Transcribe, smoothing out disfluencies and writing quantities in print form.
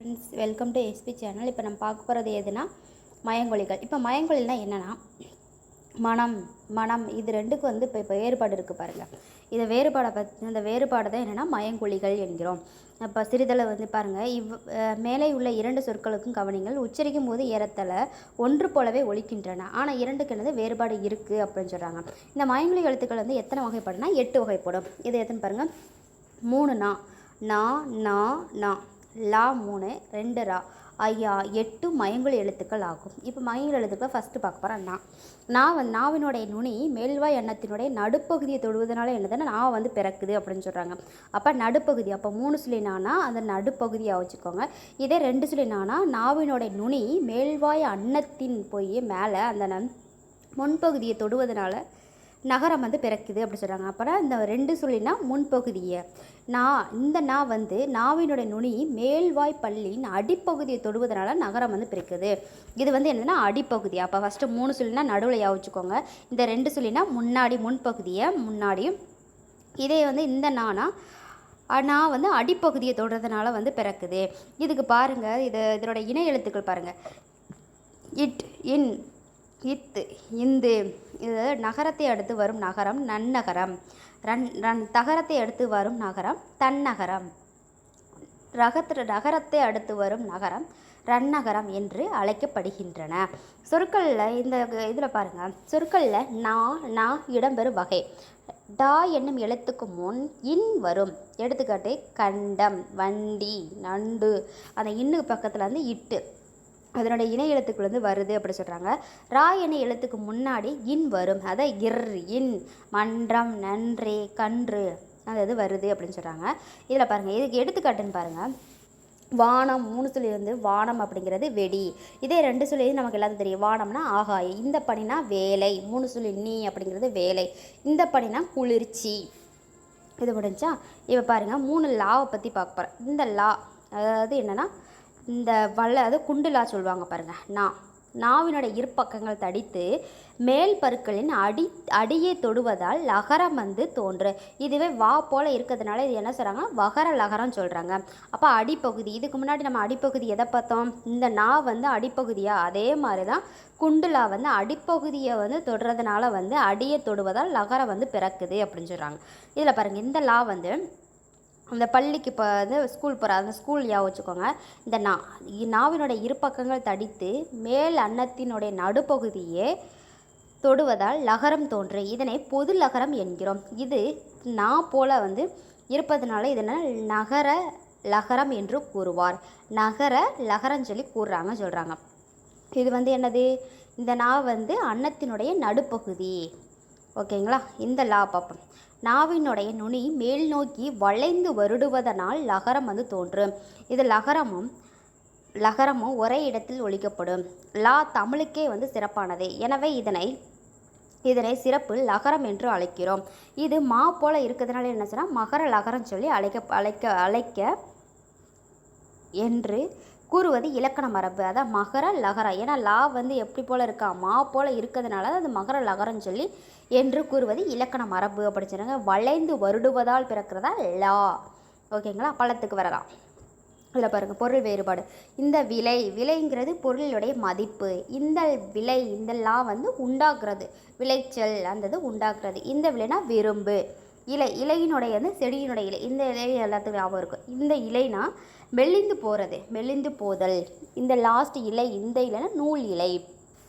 Friends, welcome to SP channel. இப்போ நம்ம பார்க்க போகிறது எதுனா மயங்கொலிகள். இப்போ மயங்கொலினா என்னென்னா மனம் மனம் இது ரெண்டுக்கும் வந்து இப்போ வேறுபாடு இருக்குது பாருங்கள். இதை இந்த வேறுபாடு தான் என்னென்னா மயங்கொலிகள் என்கிறோம். இப்போ சிறிதளவு வந்து பாருங்கள், மேலே உள்ள இரண்டு சொற்களுக்கும் கவனிங்கள். உச்சரிக்கும் போது ஏறத்தல ஒன்று போலவே ஒலிக்கின்றன, ஆனால் இரண்டுக்கு என்னது வேறுபாடு இருக்குது அப்படின்னு சொல்கிறாங்க. இந்த மயங்கொலி எழுத்துக்கள் வந்து எத்தனை வகைப்படுனா 8 வகைப்படும். இது எத்தனை பாருங்கள், 3 நா நா நா நா, லா 3, 2 ரா, ஐயா 8 மயங்கொலி எழுத்துக்கள் ஆகும். இப்போ மயங்கொலி எழுத்துக்கள் ஃபஸ்ட்டு பார்க்க போகிறேன். நாவினுடைய நுனி மேல்வாய் அன்னத்தினுடைய நடுப்பகுதியை தொடுவதனால என்னதுன்னா நா வந்து பிறக்குது அப்படின்னு சொல்கிறாங்க. அப்போ நடுப்பகுதி, அப்போ 3 சொல்லி நானா அந்த நடுப்பகுதியாக வச்சுக்கோங்க. இதே 2 சொல்லி நானா நாவினுடைய நுனி மேல்வாய் அன்னத்தின் போய் மேலே அந்த முன்பகுதியை தொடுவதனால நகரம் வந்து பிறக்குது அப்படி சொல்கிறாங்க. அப்புறம் இந்த 2 சொல்லினா முன்பகுதியை இந்த வந்து நாவினுடைய நுனி மேல்வாய் பல்லின் அடிப்பகுதியை தொடுவதனால நகரம் வந்து பிறக்குது. இது வந்து என்னதுன்னா அடிப்பகுதி. அப்போ ஃபஸ்ட்டு 3 சொல்லினா நடுவில் யோசிச்சுக்கோங்க. இந்த 2 சொல்லினா முன்னாடி முன்பகுதியை முன்னாடியும். இதே வந்து இந்த நான் வந்து அடிப்பகுதியை தொடுறதுனால வந்து பிறக்குது. இதுக்கு பாருங்கள், இதனோட இணை எழுத்துக்கள் பாருங்கள். இட், இன், இத்து, இந்து. இது நகரத்தை அடுத்து வரும் நகரம் நன்னகரம். தகரத்தை அடுத்து வரும் நகரம் தன்னகரம். நகரத்தை அடுத்து வரும் நகரம் ரன்னகரம் என்று அழைக்கப்படுகின்றன. சொற்களில் இந்த இதில் பாருங்கள், சொற்களில் நா இடம்பெறும் வகை. டா என்னும் எழுத்துக்கு முன் இன் வரும். எடுத்துக்காட்டு கண்டம், வண்டி, நண்டு. அந்த இன்னுக்கு பக்கத்தில் வந்து இட்டு, அதனுடைய இணை எழுத்துக்கள் வந்து வருது அப்படி சொல்கிறாங்க. ரா என எழுத்துக்கு முன்னாடி இன் வரும். அதை இன், மன்றம், நன்றே, கன்று அது வருது அப்படின்னு சொல்கிறாங்க. இதில் பாருங்கள், இதுக்கு எடுத்துக்காட்டுன்னு பாருங்கள். வானம் 3 சொல்லி வந்து வானம் அப்படிங்கிறது வெடி. இதே 2 சொல்லி நமக்கு எல்லாத்துக்கும் தெரியும். வானம்னா ஆகாயம், இந்த பணினா வேலை. 3 சொல்லி நீ அப்படிங்கிறது வேலை, இந்த பணினா குளிர்ச்சி. இது முடிஞ்சா இப்போ பாருங்கள், 3 லாவை பற்றி பார்க்க போகிறேன். இந்த லா அதாவது என்னென்னா இந்த அது குண்டுலா சொல்லுவாங்க பாருங்கள். நாவினுடைய இருப்பக்கங்கள் தடித்து மேல் பற்களின் அடியை தொடுவதால் லகரம் வந்து தோன்று. இதுவே வா போல் இருக்கிறதுனால இது என்ன சொல்கிறாங்க, வகர லகரம் சொல்கிறாங்க. அப்போ அடிப்பகுதி, இதுக்கு முன்னாடி நம்ம அடிப்பகுதி எதை பார்த்தோம், இந்த நா வந்து அடிப்பகுதியாக, அதே மாதிரி தான் குண்டுலா வந்து அடிப்பகுதியை வந்து தொடுறதுனால வந்து அடியை தொடுவதால் லகரம் வந்து பிறக்குது அப்படின்னு சொல்கிறாங்க. இதில் பாருங்கள், இந்த லா வந்து அந்த பள்ளிக்கு இப்போ வந்து ஸ்கூல் போகிற அந்த ஸ்கூல் வச்சுக்கோங்க. இந்த நாவினுடைய இருபக்கங்கள் தடித்து மேல் அன்னத்தினுடைய நடுப்பகுதியே தொடுவதால் லகரம் தோன்று. இதனை பொது லகரம் என்கிறோம். இது போல வந்து இருப்பதனால இதனால் நகர லகரம் என்று கூறுவார். நகர லகரம் சொல்லி சொல்கிறாங்க. இது வந்து என்னது, இந்த வந்து அன்னத்தினுடைய நடுப்பகுதி. ஓகேங்களா. இந்த லா பார்ப்போம். நாவினுடைய நுனி மேல் நோக்கி வளைந்து வருடுவதனால் லகரம் வந்து தோன்றும். இது லகரமும் ஒரே இடத்தில் ஒலிக்கப்படும். லா தமிழுக்கே வந்து சிறப்பானது. எனவே இதனை சிறப்பு லகரம் என்று அழைக்கிறோம். இது மா போல இருக்கிறதுனால என்ன சொன்னால் மகர லகரம் சொல்லி அழைக்க என்று கூறுவது இலக்கண மரபு. அதான் மகர லகரம். ஏன்னா லா வந்து எப்படி போல் இருக்கா, மா போல் இருக்கிறதுனால அது மகர லகரம் சொல்லி என்று கூறுவது இலக்கண மரபு அப்படி சொல்கிறாங்க. வளைந்து வருடுவதால் பிறக்கிறதா லா. ஓகேங்களா. பழத்துக்கு வரலாம். இதில் பாருங்கள், பொருள் வேறுபாடு. இந்த விலைங்கிறது பொருளுடைய மதிப்பு. இந்த விலை, இந்த லா வந்து உண்டாக்குறது, விளைச்சல் அந்தது உண்டாக்குறது. இந்த விலைனா விரும்பு. இலையினுடைய வந்து செடியினுடைய இலை, இந்த இலை எல்லாத்துக்கும் ஞாபகம் இருக்கும். இந்த இலைனா மெலிந்து போகிறது, மெலிந்து போதல். இந்த லாஸ்ட் இலை, இந்த இலைனா நூல் இலை.